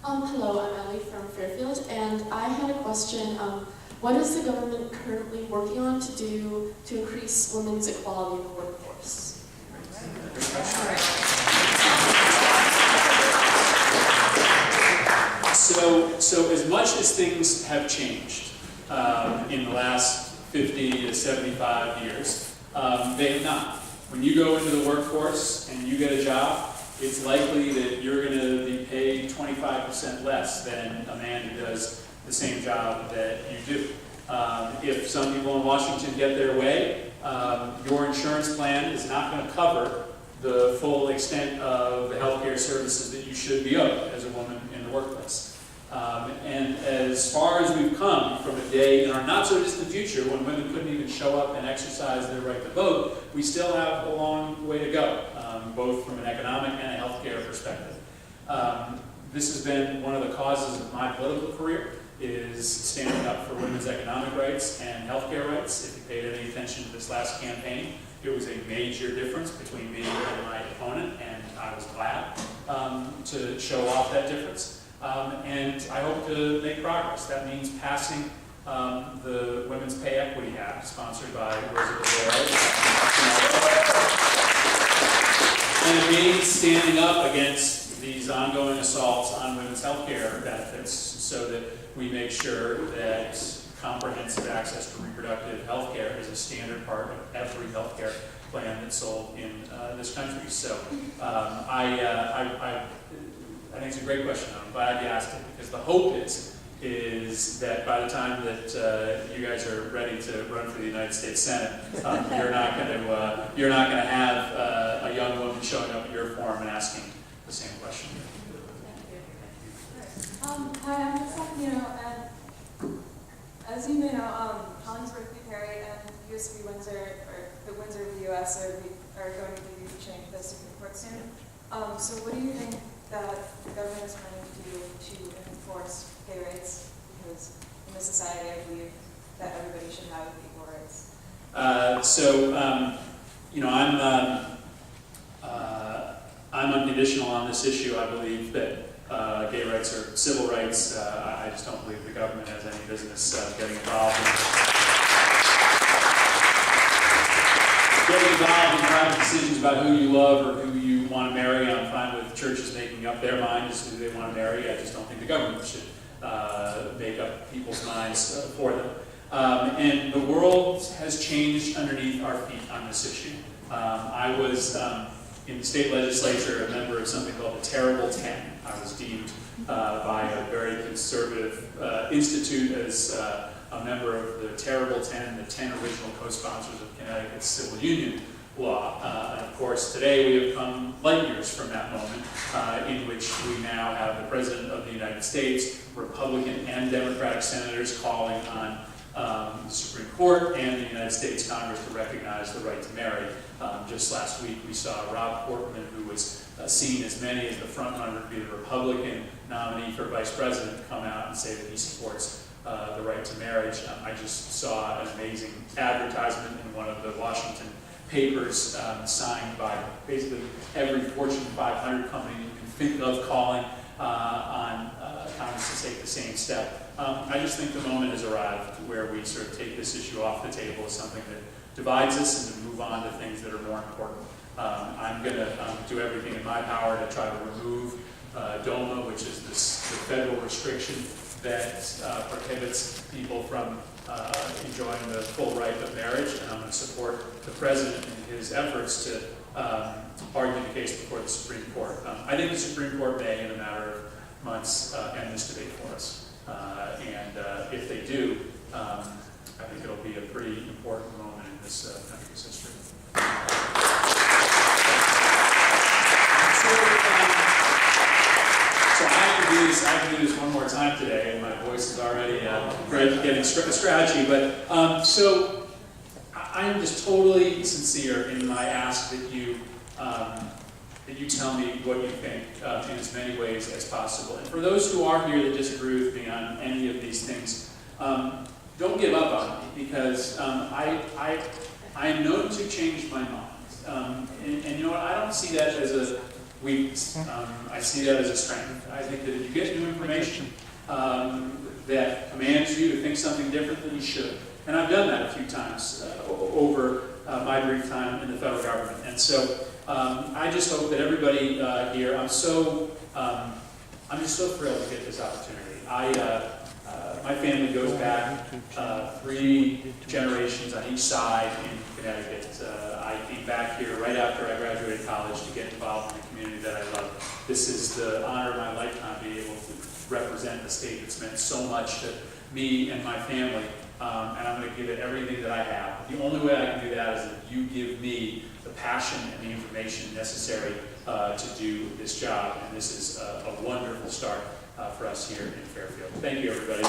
Hello, I'm Ellie from Fairfield, and I had a question. What is the government currently working on to do to increase women's equality in the workforce? So as much as things have changed in the last 50 to 75 years, they have not. When you go into the workforce and you get a job, it's likely that you're going to be paid 25% less than a man who does the same job that you do. If some people in Washington get their way, your insurance plan is not going to cover the full extent of the health care services that you should be owed as a woman in the workplace. And as far as we've come from a day in our not so distant future when women couldn't even show up and exercise their right to vote, we still have a long way to go, both from an economic and a healthcare perspective. This has been one of the causes of my political career, is standing up for women's economic rights and healthcare rights. If you paid any attention to this last campaign, it was a major difference between me and my opponent, and I was glad to show off that difference. And I hope to make progress. That means passing the Women's Pay Equity Act, sponsored by Elizabeth Warren. And it means standing up against these ongoing assaults on women's health care benefits so that we make sure that comprehensive access to reproductive health care is a standard part of every health care plan that's sold in this country. So I think it's a great question. I'm glad you asked it, because the hope is that by the time that you guys are ready to run for the United States Senate, you're not going to have a young woman showing up at your forum and asking the same question. Hi, I'm Stephanie, and as you may know, Hollingsworth v. Perry and US v. Windsor, or the Windsor v. US, are going to be reaching the Supreme Court soon. So what do you think that the government is planning to do to enforce pay rates? Because in this society, I believe that everybody should have equal rights. I'm unconditional on this issue. I believe that gay rights are civil rights. I just don't believe the government has any business getting involved in private decisions about who you love or who you want to marry. I'm fine with churches making up their mind as to who they want to marry. I just don't think the government should make up people's minds for them. And the world has changed underneath our feet on this issue. I was in the state legislature a member of something called the Terrible 10. I was deemed by a very conservative institute as a member of the Terrible 10, the 10 original co-sponsors of Connecticut's civil union law. And of course, today we have come light years from that moment in which we now have the President of the United States, Republican and Democratic senators calling on the Supreme Court and the United States Congress to recognize the right to marry. Just last week we saw Rob Portman, who was seen as many as the frontrunner to be the Republican nominee for vice president, come out and say that he supports the right to marriage. I just saw an amazing advertisement in one of the Washington papers signed by basically every Fortune 500 company you can think of calling on Congress to take the same step. I just think the moment has arrived where we sort of take this issue off the table as something that divides us and to move on to things that are more important. I'm going to do everything in my power to try to remove DOMA, which is the federal restriction that prohibits people from enjoying the full right of marriage, and I'm going to support the President in his efforts to argue the case before the Supreme Court. I think the Supreme Court may, in a matter of months, end this debate for us. And if they do, I think it'll be a pretty important moment in this country's history. So I can do this one more time today, and my voice is already getting scratchy. But so I am just totally sincere in my ask that you tell me what you think in as many ways as possible. And for those who are here that disagree with me on any of these things, don't give up on me, because I am known to change my mind. And you know what? I don't see that as a weakness. I see that as a strength. I think that if you get new information, information that commands you to think something different than you should. And I've done that a few times over my brief time in the federal government. And so I just hope that everybody here, I'm just so thrilled to get this opportunity. My family goes back 3 generations on each side in Connecticut. I came back here right after I graduated college to get involved in the community that I love. This is the honor of my lifetime, being able to represent the state that's meant so much to me and my family. And I'm going to give it everything that I have. The only way I can do that is if you give me the passion and the information necessary to do this job. And this is a wonderful start for us here in Fairfield. Thank you, everybody.